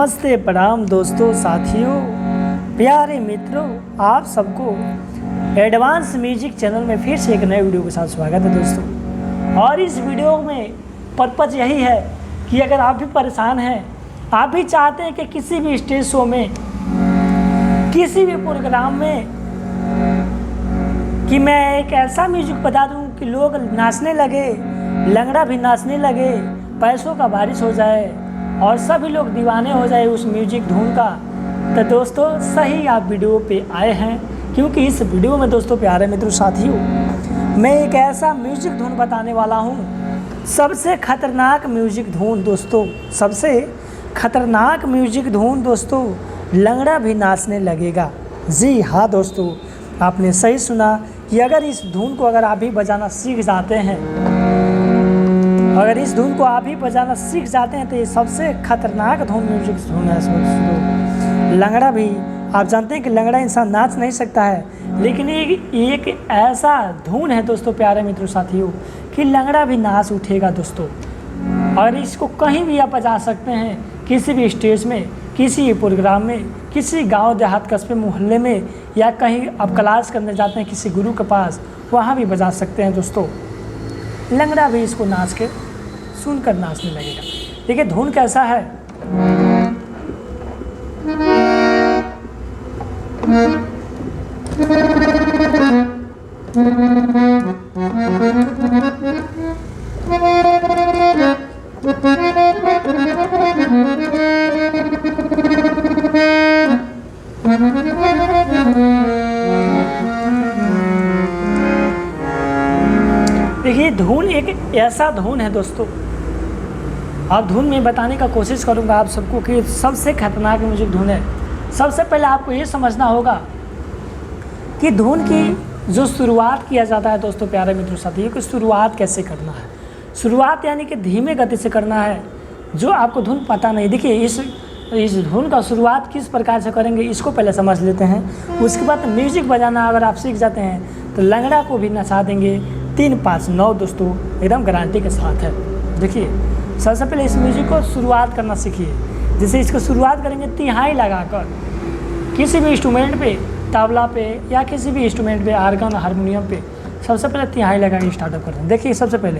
नमस्ते प्रणाम दोस्तों, साथियों, प्यारे मित्रों, आप सबको एडवांस म्यूजिक चैनल में फिर से एक नए वीडियो के साथ स्वागत है दोस्तों। और इस वीडियो में पर्पज़ यही है कि अगर आप भी परेशान हैं, आप भी चाहते हैं कि किसी भी स्टेज शो में, किसी भी प्रोग्राम में कि मैं एक ऐसा म्यूजिक बता दूं कि लोग नाचने लगे, लंगड़ा भी नाचने लगे, पैसों का बारिश हो जाए और सभी लोग दीवाने हो जाए उस म्यूजिक धुन का, तो दोस्तों सही आप वीडियो पे आए हैं। क्योंकि इस वीडियो में दोस्तों, प्यारे मित्रों, साथियों, मैं एक ऐसा म्यूजिक धुन बताने वाला हूँ, सबसे खतरनाक म्यूजिक धुन दोस्तों, सबसे खतरनाक म्यूजिक धुन दोस्तों, लंगड़ा भी नाचने लगेगा। जी हाँ दोस्तों, आपने सही सुना कि अगर इस धुन को आप भी बजाना सीख जाते हैं, अगर इस धुन को आप ही बजाना सीख जाते हैं तो ये सबसे खतरनाक धुन म्यूजिक धुन है दोस्तों। लंगड़ा भी, आप जानते हैं कि लंगड़ा इंसान नाच नहीं सकता है, लेकिन एक ऐसा धुन है दोस्तों, प्यारे मित्रों, साथियों, कि लंगड़ा भी नाच उठेगा दोस्तों। और इसको कहीं भी आप बजा सकते हैं, किसी भी स्टेज में, किसी भी प्रोग्राम में, किसी गांव देहात कस्बे मोहल्ले में, या कहीं आप क्लास करने जाते हैं किसी गुरु के पास, वहाँ भी बजा सकते हैं दोस्तों। लंगड़ा भी इसको नाच के सुनकर नाचने लगेगा। देखिए धुन कैसा है। देखिए धुन एक ऐसा धुन है दोस्तों, अब धुन में बताने का कोशिश करूंगा आप सबको कि सबसे खतरनाक म्यूजिक धुन है। सबसे पहले आपको ये समझना होगा कि धुन की जो शुरुआत किया जाता है दोस्तों, प्यारे मित्रों, साथियों, कि शुरुआत कैसे करना है। शुरुआत यानी कि धीमे गति से करना है, जो आपको धुन पता नहीं। देखिए इस धुन का शुरुआत किस प्रकार से करेंगे, इसको पहले समझ लेते हैं। उसके बाद म्यूजिक बजाना अगर आप सीख जाते हैं तो लंगड़ा को भी नचा देंगे 3, 5, 9 दोस्तों, एकदम गारंटी के साथ है। देखिए सबसे पहले इस म्यूजिक को शुरुआत करना सीखिए। जैसे इसको शुरुआत करेंगे तिहाई लगाकर, किसी भी इंस्ट्रूमेंट पे, तबला पे या किसी भी इंस्ट्रूमेंट पे, आर्गन, हारमोनियम पे, सबसे पहले तिहाई लगा के स्टार्टअप करते हैं। देखिए सबसे पहले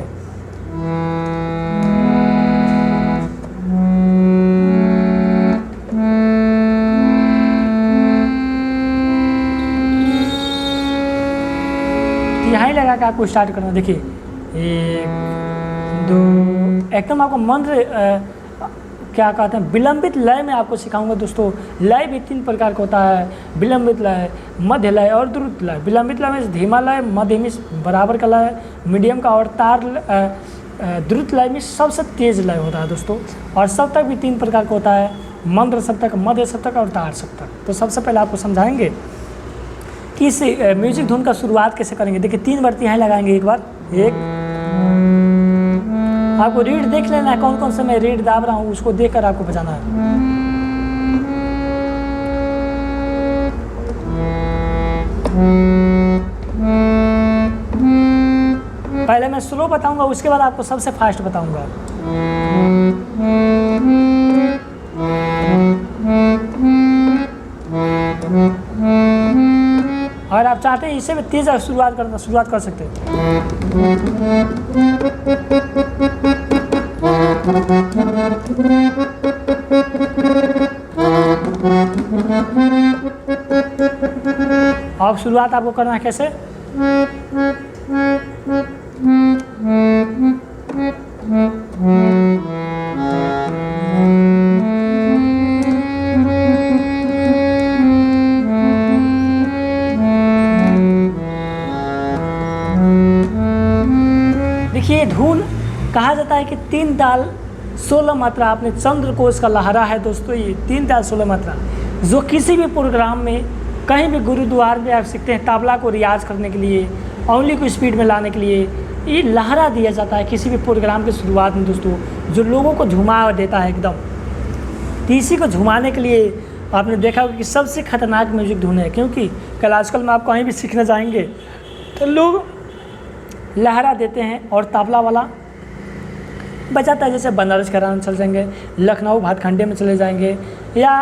तिहाई लगा के आपको स्टार्ट करना। देखिए 1, 2, एकदम आपको मंत्र क्या कहते हैं, विलंबित लय में आपको सिखाऊंगा दोस्तों। लय भी 3 प्रकार का होता है, विलंबित लय, मध्य लय और द्रुत लय। विलंबित लय में धीमा लय, मध्य में बराबर का लय, मीडियम का, और तार द्रुत लय में सबसे तेज लय होता है दोस्तों। और सप्तक भी 3 प्रकार का होता है, मंत्र सप्तक, मध्य सप्तक और तार सप्तक। तो सबसे पहले आपको समझाएंगे कि इस म्यूजिक धुन का शुरुआत कैसे करेंगे। देखिए 3 बार तिहाई लगाएंगे। एक बार, आपको रीड देख लेना है, कौन कौन से मैं रीड दाब रहा हूँ, उसको देखकर आपको बजाना है। पहले मैं स्लो बताऊंगा, उसके बाद आपको सबसे फास्ट बताऊंगा। अगर आप चाहते हैं इसे भी तेज शुरुआत कर सकते हैं। अब शुरुआत आपको करना है कैसे। देखिए धुन कहा जाता है कि 3 ताल 16 मात्रा। आपने चंद्रकोश का लहरा है दोस्तों, ये 3 ताल 16 मात्रा, जो किसी भी प्रोग्राम में, कहीं भी गुरुद्वार में आप सीखते हैं, तबला को रियाज करने के लिए, उंगली को स्पीड में लाने के लिए ये लहरा दिया जाता है किसी भी प्रोग्राम की शुरुआत में दोस्तों, जो लोगों को झुमा देता है एकदम। तो इसी को झुमाने के लिए आपने देखा होगा कि सबसे खतरनाक म्यूजिक धुन है। क्योंकि कल आजकल में आप कहीं भी सीखने जाएंगे तो लोग लहरा देते हैं और तबला वाला बजाता है, जैसे बनारस घराने चल जाएंगे, लखनऊ भातखंडे में चले जाएंगे, या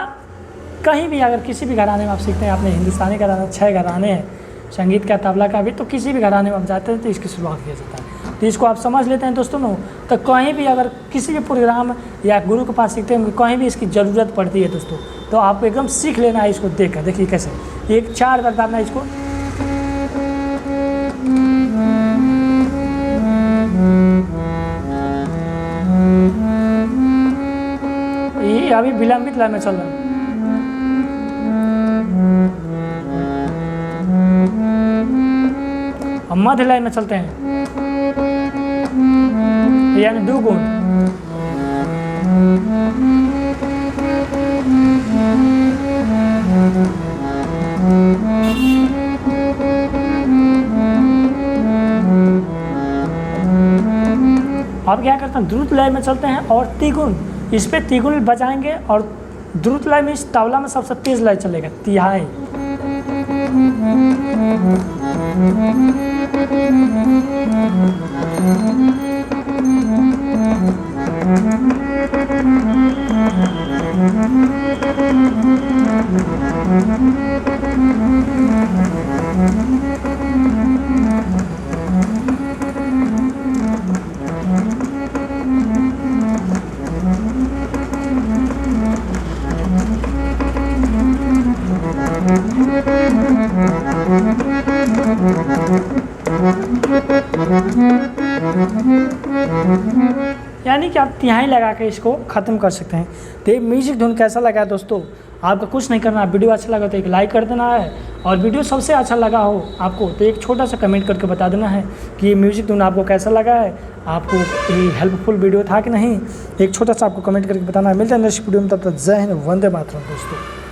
कहीं भी अगर किसी भी घराने में आप सीखते हैं, आपने हिंदुस्तानी घराना 6 घराने हैं संगीत का, तबला का भी, तो किसी भी घराने में आप जाते हैं तो इसकी शुरुआत किया जाता है। तो इसको आप समझ लेते हैं दोस्तों नो, तो कहीं भी अगर किसी भी प्रोग्राम या गुरु के पास सीखते हैं, कहीं भी इसकी ज़रूरत पड़ती है दोस्तों, तो आपको एकदम सीख लेना है इसको देख कर। देखिए कैसे, एक 4 बार दाबना है इसको, ये अभी विलंबित लय में चल रहा है। हम मध्य लय में चलते हैं, यानी 2 गुण। अब क्या करते हैं, द्रुत लय में चलते हैं और तिगुन, इस पे तिगुन बजाएंगे, और द्रुत लय में इस तबला में सबसे तेज लय चलेगा, तिहाई। यानी कि आप तिहाई लगा के इसको ख़त्म कर सकते हैं। तो ये म्यूजिक धुन कैसा लगा दोस्तों, आपको कुछ नहीं करना, वीडियो अच्छा लगा तो एक लाइक कर देना है, और वीडियो सबसे अच्छा लगा हो आपको तो एक छोटा सा कमेंट करके बता देना है कि ये म्यूजिक धुन आपको कैसा लगा है, आपको ये हेल्पफुल वीडियो था कि नहीं, एक छोटा सा आपको कमेंट करके बताना है। मिलते हैं नेक्स्ट वीडियो में, तब तक जय हिंद, वंदे मातरम दोस्तों।